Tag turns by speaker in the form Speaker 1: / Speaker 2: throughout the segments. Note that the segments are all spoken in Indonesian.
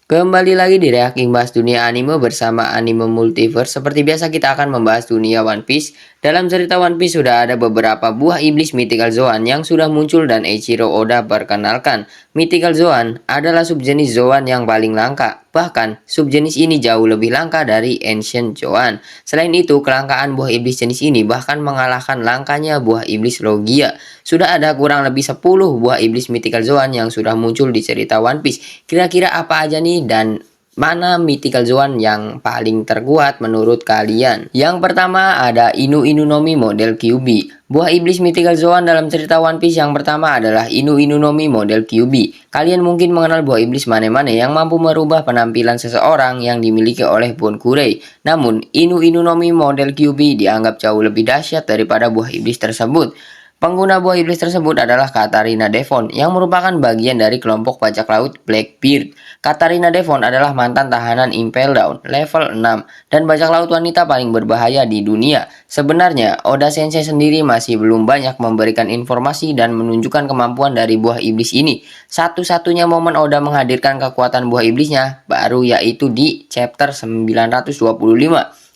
Speaker 1: Kembali lagi di Reaking Bahas Dunia Anime bersama Anime Multiverse. Seperti biasa kita akan membahas dunia One Piece. Dalam cerita One Piece sudah ada beberapa buah iblis Mythical Zoan yang sudah muncul dan Eiichiro Oda perkenalkan. Mythical Zoan adalah subjenis Zoan yang paling langka. Bahkan, subjenis ini jauh lebih langka dari Ancient Zoan. Selain itu, kelangkaan buah iblis jenis ini bahkan mengalahkan langkanya buah iblis Logia. Sudah ada kurang lebih 10 buah iblis Mythical Zoan yang sudah muncul di cerita One Piece. Kira-kira apa aja nih dan mana Mythical Zoan yang paling terkuat menurut kalian? Yang pertama ada Inu Inu no Mi model Kyuubi. Buah iblis Mythical Zoan dalam cerita One Piece yang pertama adalah Inu Inu no Mi model Kyuubi. Kalian mungkin mengenal buah iblis Mane-Mane yang mampu merubah penampilan seseorang yang dimiliki oleh Bonkurei. Namun, Inu Inu no Mi model Kyuubi dianggap jauh lebih dahsyat daripada buah iblis tersebut. Pengguna buah iblis tersebut adalah Katarina Devon yang merupakan bagian dari kelompok bajak laut Blackbeard. Katarina Devon adalah mantan tahanan Impel Down level 6 dan bajak laut wanita paling berbahaya di dunia. Sebenarnya, Oda Sensei sendiri masih belum banyak memberikan informasi dan menunjukkan kemampuan dari buah iblis ini. Satu-satunya momen Oda menghadirkan kekuatan buah iblisnya baru yaitu di chapter 925.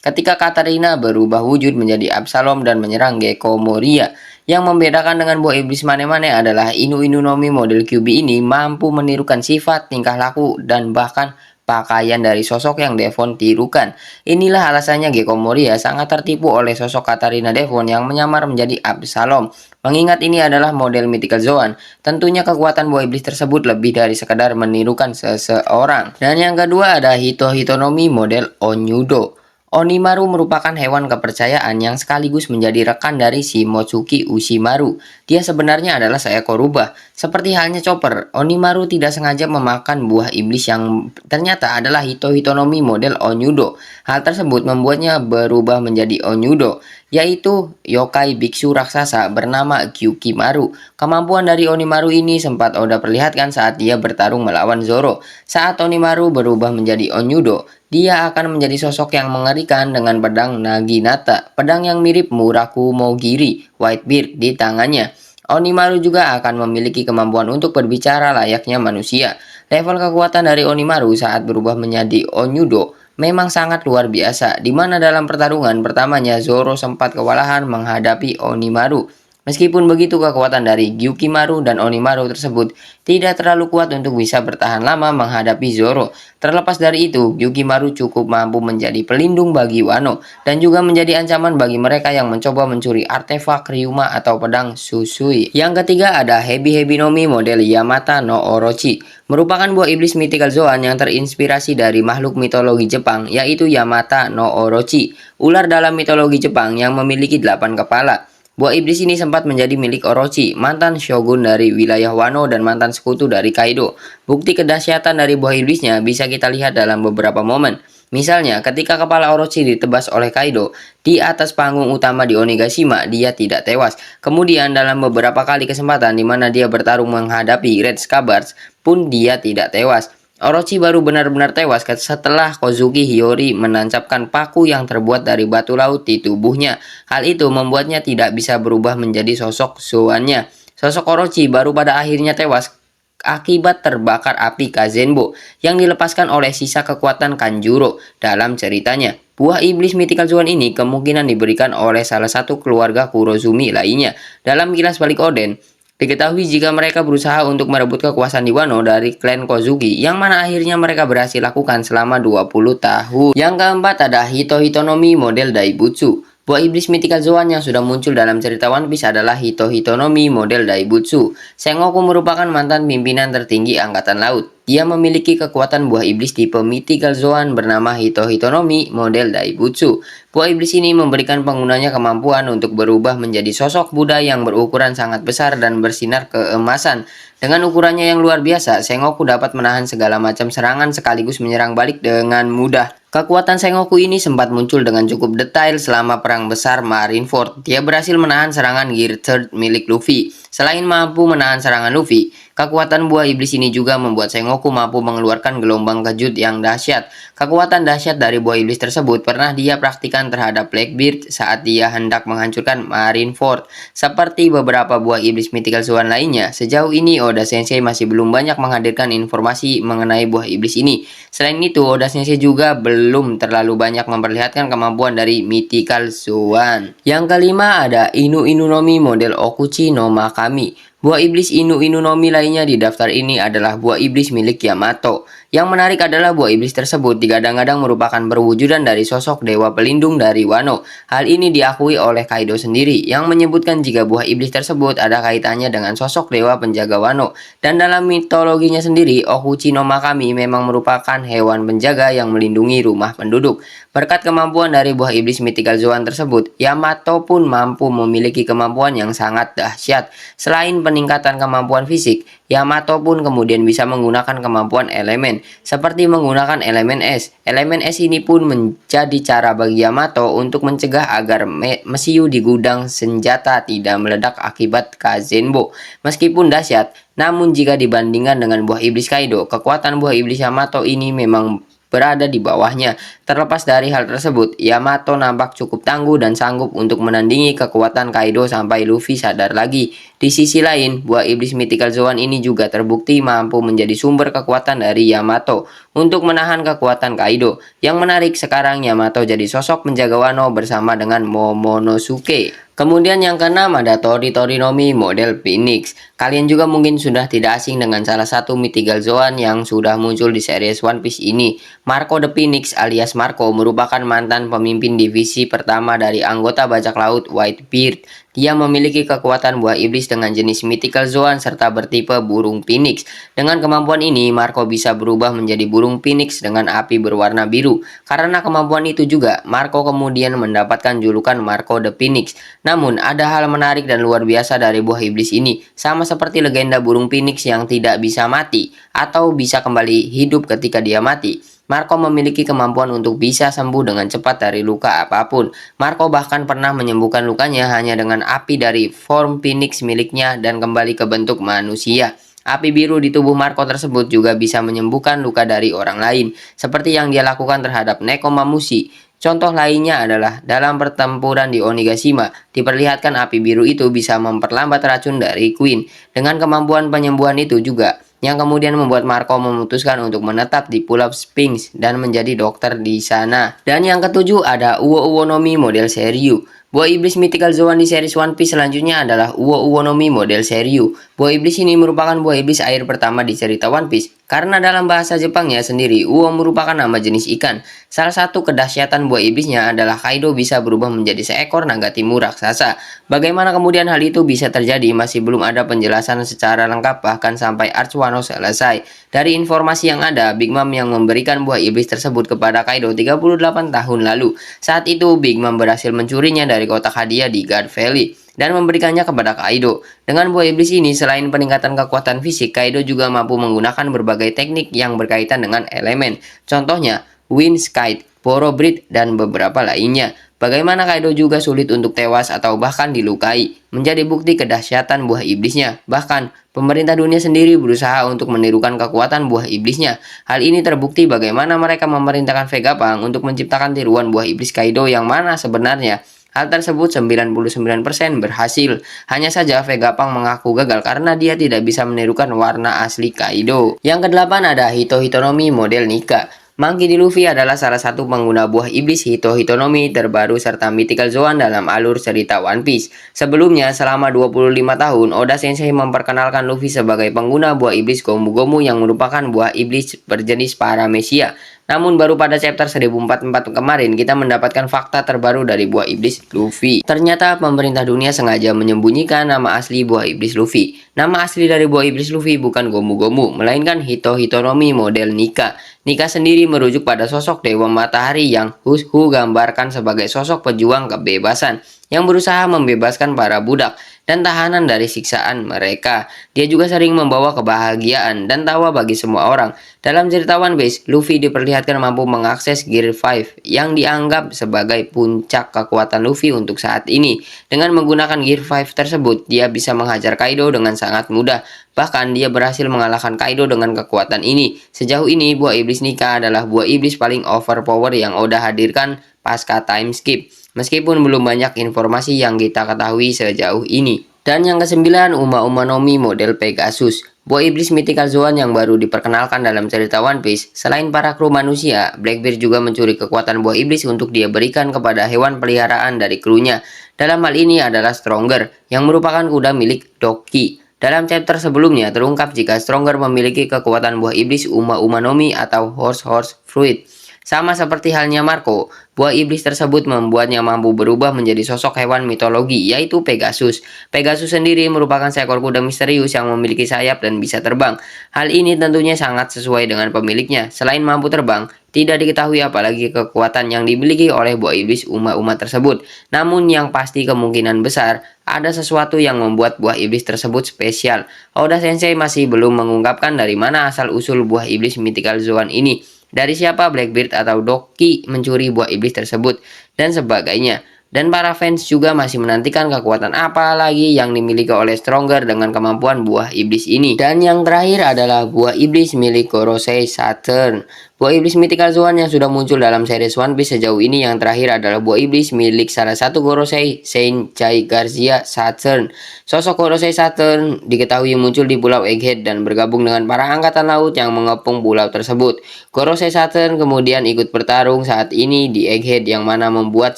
Speaker 1: Ketika Katarina berubah wujud menjadi Absalom dan menyerang Gecko Moria. Yang membedakan dengan buah iblis Mane-Mane adalah Inu Inu no Mi model Kyuubi ini mampu menirukan sifat, tingkah laku, dan bahkan pakaian dari sosok yang Devon tirukan. Inilah alasannya Gecko Moria sangat tertipu oleh sosok Katarina Devon yang menyamar menjadi Absalom. Mengingat ini adalah model Mythical Zoan, tentunya kekuatan buah iblis tersebut lebih dari sekadar menirukan seseorang. Dan yang kedua ada Hito Hito no Mi model Onyudo. Onimaru merupakan hewan kepercayaan yang sekaligus menjadi rekan dari Shimotsuki Ushimaru. Dia sebenarnya adalah seekor rubah. Seperti halnya Chopper, Onimaru tidak sengaja memakan buah iblis yang ternyata adalah Hito Hito no Mi model Onyudo. Hal tersebut membuatnya berubah menjadi Onyudo, yaitu yokai biksu raksasa bernama Gyukimaru. Kemampuan dari Onimaru ini sempat Oda perlihatkan saat dia bertarung melawan Zoro. Saat Onimaru berubah menjadi Onyudo, dia akan menjadi sosok yang mengerikan dengan pedang Naginata, pedang yang mirip Muraku Mogiri, Whitebeard di tangannya. Onimaru juga akan memiliki kemampuan untuk berbicara layaknya manusia. Level kekuatan dari Onimaru saat berubah menjadi Onyudo memang sangat luar biasa, di mana dalam pertarungan pertamanya Zoro sempat kewalahan menghadapi Onimaru. Meskipun begitu, kekuatan dari Gyukimaru dan Onimaru tersebut tidak terlalu kuat untuk bisa bertahan lama menghadapi Zoro. Terlepas dari itu, Gyukimaru cukup mampu menjadi pelindung bagi Wano dan juga menjadi ancaman bagi mereka yang mencoba mencuri artefak Ryuma atau pedang Susui. Yang ketiga ada Hebi Hebi no Mi model Yamata no Orochi. Merupakan buah iblis Mythical Zoan yang terinspirasi dari makhluk mitologi Jepang, yaitu Yamata no Orochi, ular dalam mitologi Jepang yang memiliki 8 kepala. Buah iblis ini sempat menjadi milik Orochi, mantan shogun dari wilayah Wano dan mantan sekutu dari Kaido. Bukti kedahsyatan dari buah iblisnya bisa kita lihat dalam beberapa momen. Misalnya, ketika kepala Orochi ditebas oleh Kaido di atas panggung utama di Onigashima, dia tidak tewas. Kemudian dalam beberapa kali kesempatan di mana dia bertarung menghadapi Red Scabbers pun dia tidak tewas. Orochi baru benar-benar tewas setelah Kozuki Hiyori menancapkan paku yang terbuat dari batu laut di tubuhnya. Hal itu membuatnya tidak bisa berubah menjadi sosok Zoannya. Sosok Orochi baru pada akhirnya tewas akibat terbakar api Kazenbo yang dilepaskan oleh sisa kekuatan Kanjuro dalam ceritanya. Buah iblis Mythical Zoan ini kemungkinan diberikan oleh salah satu keluarga Kurozumi lainnya. Dalam kilas balik Oden, diketahui jika mereka berusaha untuk merebut kekuasaan di Wano dari klan Kozuki, yang mana akhirnya mereka berhasil lakukan selama 20 tahun. Yang keempat ada Hito Hito no Mi model Daibutsu. Buah iblis Mythical Zoan yang sudah muncul dalam cerita One Piece adalah Hito Hito no Mi model Daibutsu. Sengoku merupakan mantan pimpinan tertinggi Angkatan Laut. Dia memiliki kekuatan buah iblis tipe Mythical Zoan bernama Hito Hito no Mi model Daibutsu. Buah iblis ini memberikan penggunanya kemampuan untuk berubah menjadi sosok Buddha yang berukuran sangat besar dan bersinar keemasan. Dengan ukurannya yang luar biasa, Sengoku dapat menahan segala macam serangan sekaligus menyerang balik dengan mudah. Kekuatan Sengoku ini sempat muncul dengan cukup detail selama perang besar Marineford. Dia berhasil menahan serangan Gear 3 milik Luffy. Selain mampu menahan serangan Luffy, kekuatan buah iblis ini juga membuat Sengoku mampu mengeluarkan gelombang kejut yang dahsyat. Kekuatan dahsyat dari buah iblis tersebut pernah dia praktikkan terhadap Blackbeard saat dia hendak menghancurkan Marineford. Seperti beberapa buah iblis Mythical Sworn lainnya, sejauh ini Oda Sensei masih belum banyak menghadirkan informasi mengenai buah iblis ini. Selain itu, Oda Sensei juga belum terlalu banyak memperlihatkan kemampuan dari Mythical Sworn. Yang kelima ada Inu Inu Nomi model Okuchi no Makami. Buah iblis Inu Inu Nomi lainnya di daftar ini adalah buah iblis milik Yamato. Yang menarik adalah buah iblis tersebut digadang-gadang merupakan perwujudan dari sosok dewa pelindung dari Wano. Hal ini diakui oleh Kaido sendiri yang menyebutkan jika buah iblis tersebut ada kaitannya dengan sosok dewa penjaga Wano. Dan dalam mitologinya sendiri, Okuchi no Makami memang merupakan hewan penjaga yang melindungi rumah penduduk. Berkat kemampuan dari buah iblis Mythical Sworn tersebut, Yamato pun mampu memiliki kemampuan yang sangat dahsyat. Selain peningkatan kemampuan fisik, Yamato pun kemudian bisa menggunakan kemampuan elemen, seperti menggunakan elemen es. Elemen es ini pun menjadi cara bagi Yamato untuk mencegah agar mesiu di gudang senjata tidak meledak akibat Kazenbo. Meskipun dahsyat, namun jika dibandingkan dengan buah iblis Kaido, kekuatan buah iblis Yamato ini memang berada di bawahnya. Terlepas dari hal tersebut, Yamato nampak cukup tangguh dan sanggup untuk menandingi kekuatan Kaido sampai Luffy sadar lagi. Di sisi lain, buah iblis Mythical Sworn ini juga terbukti mampu menjadi sumber kekuatan dari Yamato untuk menahan kekuatan Kaido. Yang menarik, sekarang Yamato jadi sosok penjaga Wano bersama dengan Momonosuke. Kemudian yang keenam ada Tori-Tori-Nomi model Phoenix. Kalian juga mungkin sudah tidak asing dengan salah satu Mythical Sworn yang sudah muncul di series One Piece ini. Marco the Phoenix alias Marco merupakan mantan pemimpin divisi pertama dari anggota bajak laut Whitebeard. Dia memiliki kekuatan buah iblis dengan jenis Mythical Sworn serta bertipe burung phoenix. Dengan kemampuan ini, Marco bisa berubah menjadi burung phoenix dengan api berwarna biru. Karena kemampuan itu juga, Marco kemudian mendapatkan julukan Marco the Phoenix. Namun, ada hal menarik dan luar biasa dari buah iblis ini. Sama seperti legenda burung phoenix yang tidak bisa mati atau bisa kembali hidup ketika dia mati. Marco memiliki kemampuan untuk bisa sembuh dengan cepat dari luka apapun. Marco bahkan pernah menyembuhkan lukanya hanya dengan api dari form phoenix miliknya dan kembali ke bentuk manusia. Api biru di tubuh Marco tersebut juga bisa menyembuhkan luka dari orang lain, seperti yang dia lakukan terhadap Nekomamushi. Contoh lainnya adalah dalam pertempuran di Onigashima, diperlihatkan api biru itu bisa memperlambat racun dari Queen. Dengan kemampuan penyembuhan itu juga, yang kemudian membuat Marco memutuskan untuk menetap di Pulau Sphinx dan menjadi dokter di sana. Dan yang ketujuh ada Uo Uo Nomi model Seryu. Buah iblis Mythical Sworn di series One Piece selanjutnya adalah Uo Uo Nomi model Seryu. Buah iblis ini merupakan buah iblis air pertama di cerita One Piece. Karena dalam bahasa Jepangnya sendiri, Uo merupakan nama jenis ikan. Salah satu kedahsyatan buah iblisnya adalah Kaido bisa berubah menjadi seekor naga timur raksasa. Bagaimana kemudian hal itu bisa terjadi masih belum ada penjelasan secara lengkap bahkan sampai Arc Wano selesai. Dari informasi yang ada, Big Mom yang memberikan buah iblis tersebut kepada Kaido 38 tahun lalu. Saat itu Big Mom berhasil mencurinya dari kotak hadiah di Guard Valley dan memberikannya kepada Kaido. Dengan buah iblis ini, selain peningkatan kekuatan fisik, Kaido juga mampu menggunakan berbagai teknik yang berkaitan dengan elemen. Contohnya, Wind Kite, Boro Breath, dan beberapa lainnya. Bagaimana Kaido juga sulit untuk tewas atau bahkan dilukai, menjadi bukti kedahsyatan buah iblisnya. Bahkan, pemerintah dunia sendiri berusaha untuk menirukan kekuatan buah iblisnya. Hal ini terbukti bagaimana mereka memerintahkan Vegapunk untuk menciptakan tiruan buah iblis Kaido yang mana sebenarnya hal tersebut 99% berhasil. Hanya saja Vegapunk mengaku gagal karena dia tidak bisa menirukan warna asli Kaido. Yang kedelapan ada Hito Hitonomi model Nika. Monkey D. Luffy adalah salah satu pengguna buah iblis Hito Hitonomi terbaru serta Mythical Sworn dalam alur cerita One Piece. Sebelumnya, selama 25 tahun, Oda Sensei memperkenalkan Luffy sebagai pengguna buah iblis Gomu Gomu yang merupakan buah iblis berjenis Paramecia. Namun baru pada chapter 1044 kemarin kita mendapatkan fakta terbaru dari buah iblis Luffy. Ternyata pemerintah dunia sengaja menyembunyikan nama asli buah iblis Luffy. Nama asli dari buah iblis Luffy bukan Gomu Gomu, melainkan Hito Hitonomi model Nika. Nika sendiri merujuk pada sosok Dewa Matahari yang Hushu gambarkan sebagai sosok pejuang kebebasan yang berusaha membebaskan para budak. dan tahanan dari siksaan mereka. Dia juga sering membawa kebahagiaan dan tawa bagi semua orang. Dalam cerita One Piece, Luffy diperlihatkan mampu mengakses Gear 5 yang dianggap sebagai puncak kekuatan Luffy untuk saat ini. Dengan menggunakan Gear 5 tersebut, dia bisa menghajar Kaido dengan sangat mudah. Bahkan dia berhasil mengalahkan Kaido dengan kekuatan ini. Sejauh ini, buah iblis Nika adalah buah iblis paling overpower yang Oda hadirkan pasca time skip. Meskipun belum banyak informasi yang kita ketahui sejauh ini. Dan yang kesembilan, Uma no Mi model Pegasus. Buah iblis mythical Zoan yang baru diperkenalkan dalam cerita One Piece. Selain para kru manusia, Blackbeard juga mencuri kekuatan buah iblis untuk dia berikan kepada hewan peliharaan dari krunya. Dalam hal ini adalah Stronger, yang merupakan kuda milik Doki. Dalam chapter sebelumnya terungkap jika Stronger memiliki kekuatan buah iblis Uma no Mi atau Horse Fruit. Sama seperti halnya Marco, buah iblis tersebut membuatnya mampu berubah menjadi sosok hewan mitologi, yaitu Pegasus. Pegasus sendiri merupakan seekor kuda misterius yang memiliki sayap dan bisa terbang. Hal ini tentunya sangat sesuai dengan pemiliknya. Selain mampu terbang, tidak diketahui apalagi kekuatan yang dimiliki oleh buah iblis Uma tersebut. Namun yang pasti kemungkinan besar, ada sesuatu yang membuat buah iblis tersebut spesial. Oda Sensei masih belum mengungkapkan dari mana asal-usul buah iblis mythical Zoan ini. Dari siapa Blackbeard atau Doki mencuri buah iblis tersebut, dan sebagainya. Dan para fans juga masih menantikan kekuatan apa lagi yang dimiliki oleh Stronger dengan kemampuan buah iblis ini. Dan yang terakhir adalah buah iblis milik Gorosei Saturn. Buah iblis mythical Zoan yang sudah muncul dalam series One Piece sejauh ini yang terakhir adalah buah iblis milik salah satu Gorosei, Saint Chai Garcia Saturn. Sosok Gorosei Saturn diketahui muncul di Pulau Egghead dan bergabung dengan para angkatan laut yang mengepung pulau tersebut. Gorosei Saturn kemudian ikut bertarung saat ini di Egghead yang mana membuat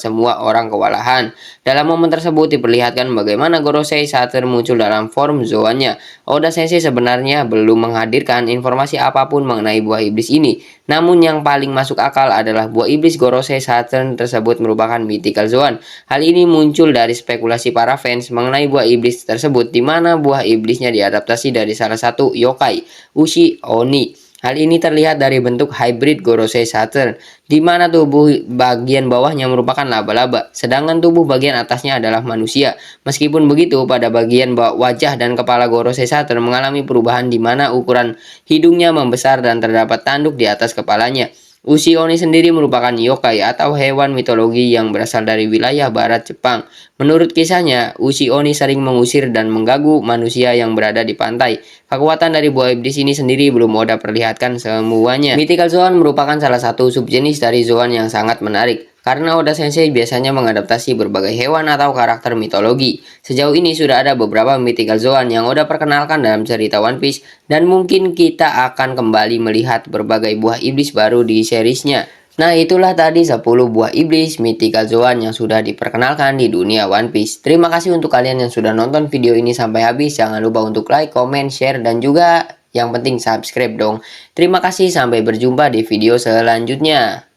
Speaker 1: semua orang kewalahan. Dalam momen tersebut diperlihatkan bagaimana Gorosei Saturn muncul dalam form Zoannya. Oda Sensei sebenarnya belum menghadirkan informasi apapun mengenai buah iblis ini. Namun yang paling masuk akal adalah buah iblis Gorosei Saturn tersebut merupakan mythical Zoan. Hal ini muncul dari spekulasi para fans mengenai buah iblis tersebut, di mana buah iblisnya diadaptasi dari salah satu yokai, Ushi Oni. Hal ini terlihat dari bentuk hybrid Gorosei Saturn, di mana tubuh bagian bawahnya merupakan laba-laba, sedangkan tubuh bagian atasnya adalah manusia. Meskipun begitu, pada bagian wajah dan kepala Gorosei Saturn mengalami perubahan di mana ukuran hidungnya membesar dan terdapat tanduk di atas kepalanya. Ushi Oni sendiri merupakan yokai atau hewan mitologi yang berasal dari wilayah barat Jepang. Menurut kisahnya, Ushi Oni sering mengusir dan mengganggu manusia yang berada di pantai. Kekuatan dari buah iblis ini sendiri belum Oda perlihatkan semuanya. Mythical Zoan merupakan salah satu subjenis dari Zoan yang sangat menarik, karena Oda Sensei biasanya mengadaptasi berbagai hewan atau karakter mitologi. Sejauh ini sudah ada beberapa mythical Zoan yang Oda perkenalkan dalam cerita One Piece, dan mungkin kita akan kembali melihat berbagai buah iblis baru di seriesnya. Nah, itulah tadi 10 buah iblis mythical Zoan yang sudah diperkenalkan di dunia One Piece. Terima kasih untuk kalian yang sudah nonton video ini sampai habis. Jangan lupa untuk like, comment, share, dan juga yang penting subscribe dong. Terima kasih, sampai berjumpa di video selanjutnya.